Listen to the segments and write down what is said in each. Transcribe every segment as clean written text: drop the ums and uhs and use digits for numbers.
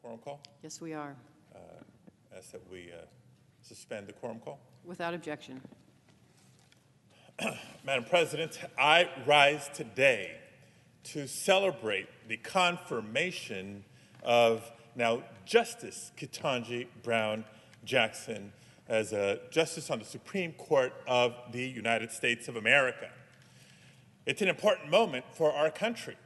Quorum call? Yes, we are. Ask that we suspend the quorum call. Without objection. Madam President, I rise today to celebrate the confirmation of now Justice Ketanji Brown Jackson as a justice on the Supreme Court of the United States of America. It's an important moment for our country,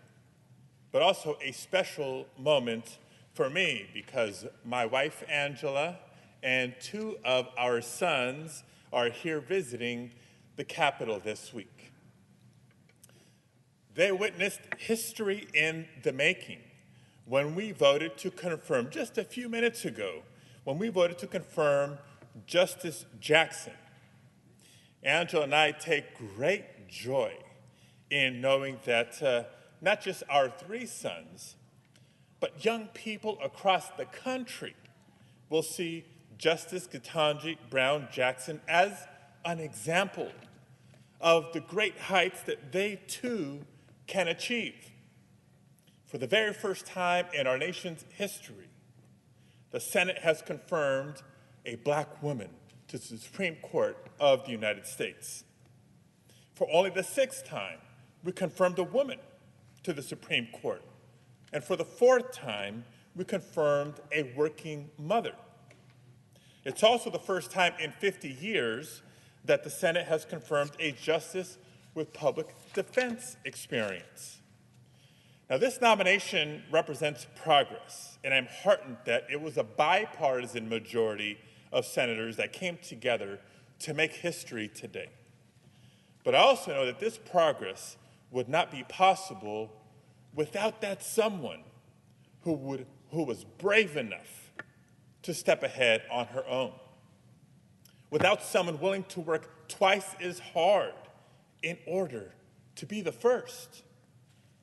but also a special moment for me because my wife, Angela, and two of our sons are here visiting the Capitol this week. They witnessed history in the making when we voted to confirm, just a few minutes ago, when we voted to confirm Justice Jackson. Angela and I take great joy in knowing that not just our three sons, but young people across the country will see Justice Ketanji Brown Jackson as an example of the great heights that they too can achieve. For the very first time in our nation's history, the Senate has confirmed a black woman to the Supreme Court of the United States. For only the sixth time, we confirmed a woman to the Supreme Court. And for the fourth time, we confirmed a working mother. It's also the first time in 50 years that the Senate has confirmed a justice with public defense experience. Now, this nomination represents progress, and I'm heartened that it was a bipartisan majority of senators that came together to make history today. But I also know that this progress would not be possible without that someone who was brave enough to step ahead on her own, without someone willing to work twice as hard in order to be the first,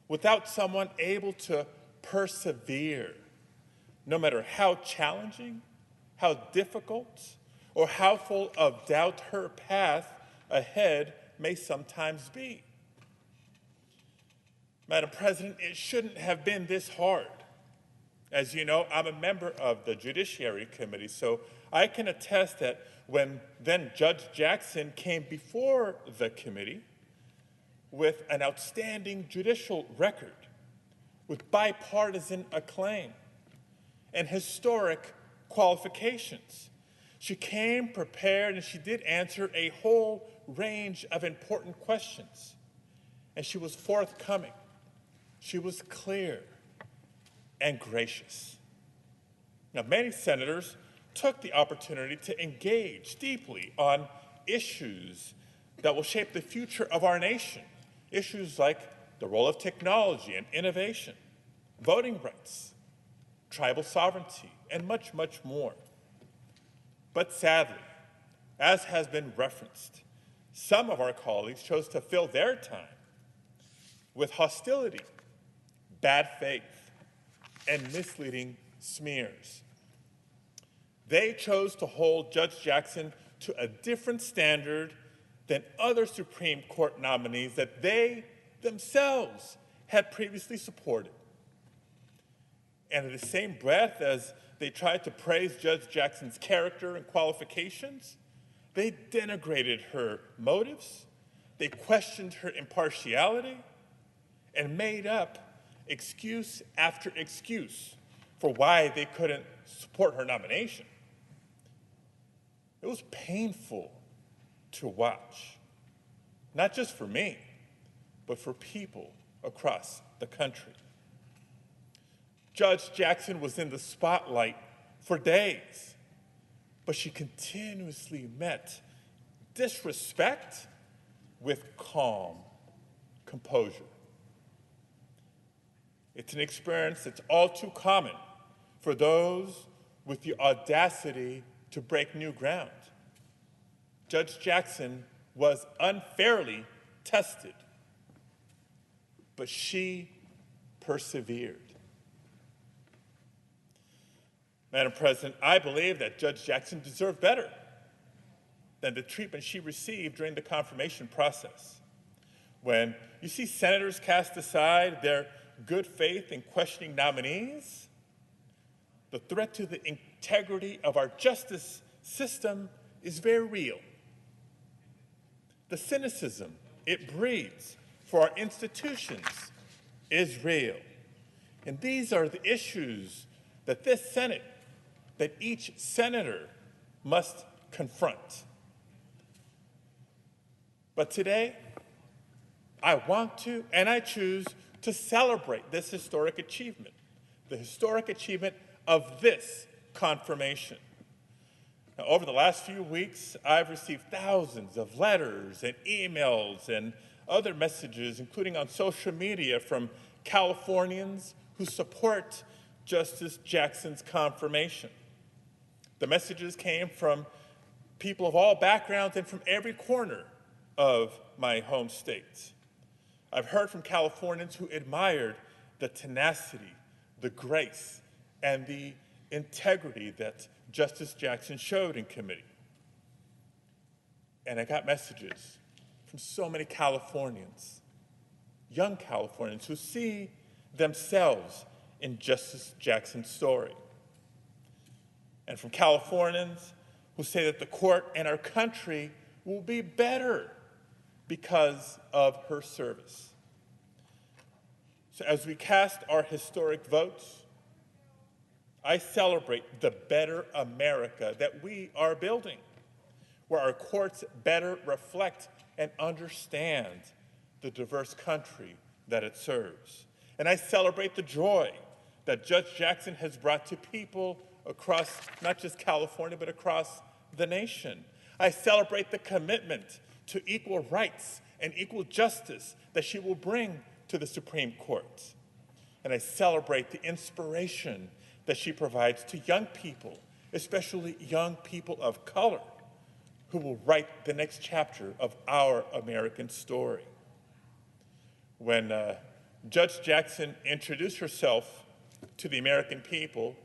without someone able to persevere, no matter how challenging, how difficult, or how full of doubt her path ahead may sometimes be. Madam President, it shouldn't have been this hard. As you know, I'm a member of the Judiciary Committee, so I can attest that when then Judge Jackson came before the committee with an outstanding judicial record, with bipartisan acclaim and historic qualifications, she came prepared and she did answer a whole range of important questions. And she was forthcoming. She was clear and gracious. Now, many senators took the opportunity to engage deeply on issues that will shape the future of our nation, issues like the role of technology and innovation, voting rights, tribal sovereignty, and much, much more. But sadly, as has been referenced, some of our colleagues chose to fill their time with hostility, bad faith, and misleading smears. They chose to hold Judge Jackson to a different standard than other Supreme Court nominees that they themselves had previously supported. And in the same breath as they tried to praise Judge Jackson's character and qualifications, they denigrated her motives, they questioned her impartiality, and made up excuse after excuse for why they couldn't support her nomination. It was painful to watch, not just for me, but for people across the country. Judge Jackson was in the spotlight for days, but she continuously met disrespect with calm composure. It's an experience that's all too common for those with the audacity to break new ground. Judge Jackson was unfairly tested, but she persevered. Madam President, I believe that Judge Jackson deserved better than the treatment she received during the confirmation process. When you see senators cast aside their good faith in questioning nominees, the threat to the integrity of our justice system is very real. The cynicism it breeds for our institutions is real. And these are the issues that this Senate, that each senator must confront. But today, I want to and I choose to celebrate this historic achievement, the historic achievement of this confirmation. Now, over the last few weeks, I've received thousands of letters and emails and other messages, including on social media, from Californians who support Justice Jackson's confirmation. The messages came from people of all backgrounds and from every corner of my home state. I've heard from Californians who admired the tenacity, the grace, and the integrity that Justice Jackson showed in committee. And I got messages from so many Californians, young Californians, who see themselves in Justice Jackson's story. And from Californians who say that the court and our country will be better because of her service. So as we cast our historic votes, I celebrate the better America that we are building, where our courts better reflect and understand the diverse country that it serves. And I celebrate the joy that Judge Jackson has brought to people across not just California, but across the nation. I celebrate the commitment to equal rights and equal justice that she will bring to the Supreme Court. And I celebrate the inspiration that she provides to young people, especially young people of color, who will write the next chapter of our American story. When Judge Jackson introduced herself to the American people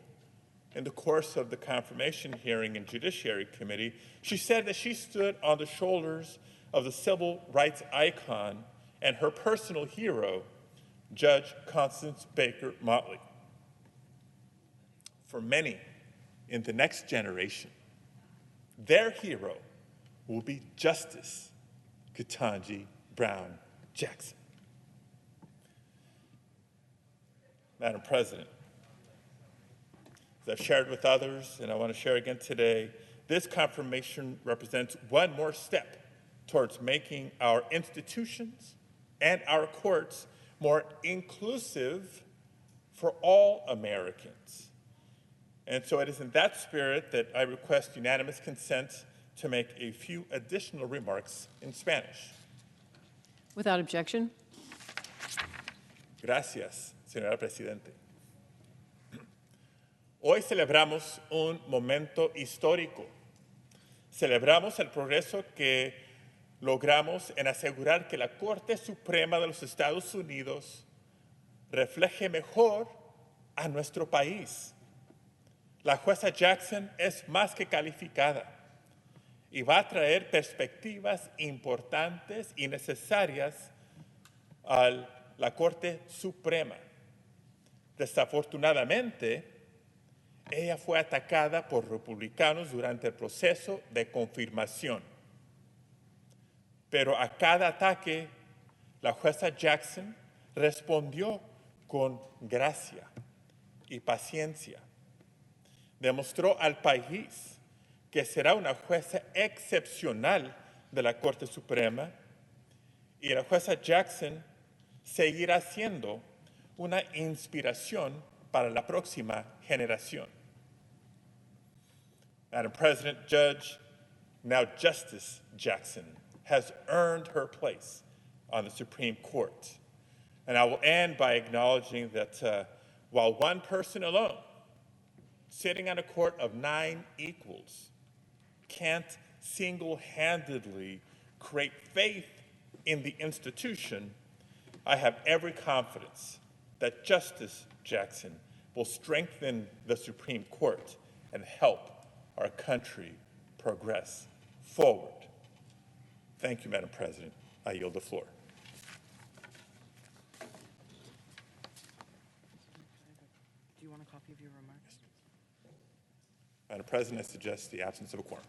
in the course of the confirmation hearing in Judiciary Committee, she said that she stood on the shoulders of the civil rights icon and her personal hero, Judge Constance Baker Motley. For many in the next generation, their hero will be Justice Ketanji Brown Jackson. Madam President, as I've shared with others, and I want to share again today, this confirmation represents one more step towards making our institutions and our courts more inclusive for all Americans. And so it is in that spirit that I request unanimous consent to make a few additional remarks in Spanish. Without objection. Gracias, señora Presidente. Hoy celebramos un momento histórico. Celebramos el progreso que logramos en asegurar que la Corte Suprema de los Estados Unidos refleje mejor a nuestro país. La jueza Jackson es más que calificada y va a traer perspectivas importantes y necesarias a la Corte Suprema. Desafortunadamente, ella fue atacada por republicanos durante el proceso de confirmación. Pero a cada ataque, la jueza Jackson respondió con gracia y paciencia. Demostró al país que será una jueza excepcional de la Corte Suprema y la jueza Jackson seguirá siendo una inspiración para la próxima generación. Madam President, Judge, now Justice Jackson has earned her place on the Supreme Court. And I will end by acknowledging that while one person alone, sitting on a court of 9 equals, can't single-handedly create faith in the institution, I have every confidence that Justice Jackson will strengthen the Supreme Court and help our country progress forward. Thank you, Madam President. I yield the floor. Do you want a copy of your remarks? Madam President, I suggest the absence of a quorum.